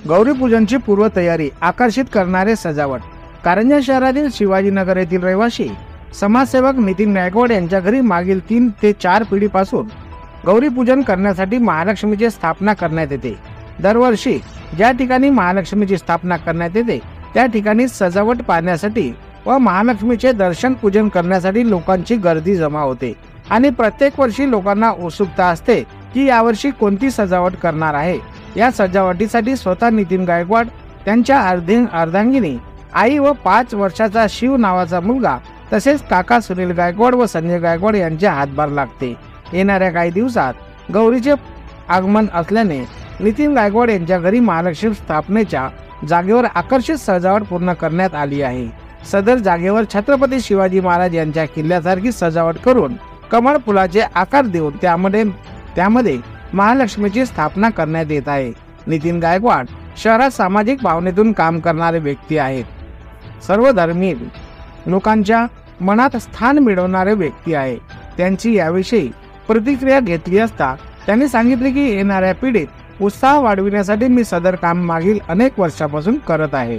गौरीपूजनची पूर्वतयारी आकर्षित करणारे सजावट। कारंजा शहरातील शिवाजीनगर येथील रहिवासी समाजसेवक नितीन गायकवाड यांच्या घरी मागील 3 ते 4 पिढीपासून गौरीपूजन करण्यासाठी महालक्ष्मीची स्थापना करण्यात येते। दरवर्षी ज्या ठिकाणी महालक्ष्मीची स्थापना करण्यात येते त्या ठिकाणी सजावट पाहण्यासाठी व महालक्ष्मीचे दर्शन पूजन करण्यासाठी लोकांची गर्दी जमा होते आणि प्रत्येक वर्षी लोकांना उत्सुकता असते की यावर्षी कोणती सजावट करणार आहे। या सजावटीसाठी स्वतः नितीन गायकवाड, त्यांच्या अर्धांगिनी आई व 5 वर्षाचा शिव नावाचा मुलगा तसेच काका सुनील गायकवाड व संजय गायकवाड यांचे हातभार लागते। येणाऱ्या काही दिवसात गौरीचे आगमन असल्याने नितीन गायकवाड यांच्या घरी महालक्ष्मी स्थापनेच्या जागेवर आकर्षित सजावट पूर्ण करण्यात आली आहे। सदर जागेवर छत्रपती शिवाजी महाराज यांच्या किल्ल्यासारखी सजावट करून कमळ फुलाचे आकार देऊन त्यामध्ये महालक्ष्मीची स्थापना करण्यात येत आहे। नितीन गायकवाड शहरात सामाजिक भावनेतून काम करणारे व्यक्ती आहेत। सर्व धर्मीय लोकांच्या मनात स्थान मिळवणारे व्यक्ती आहे। त्यांची याविषयी प्रतिक्रिया घेतली असता त्यांनी सांगितले की येणाऱ्या पिढीत उत्साह वाढविण्यासाठी मी सदर काम मागील अनेक वर्षापासून करत आहे।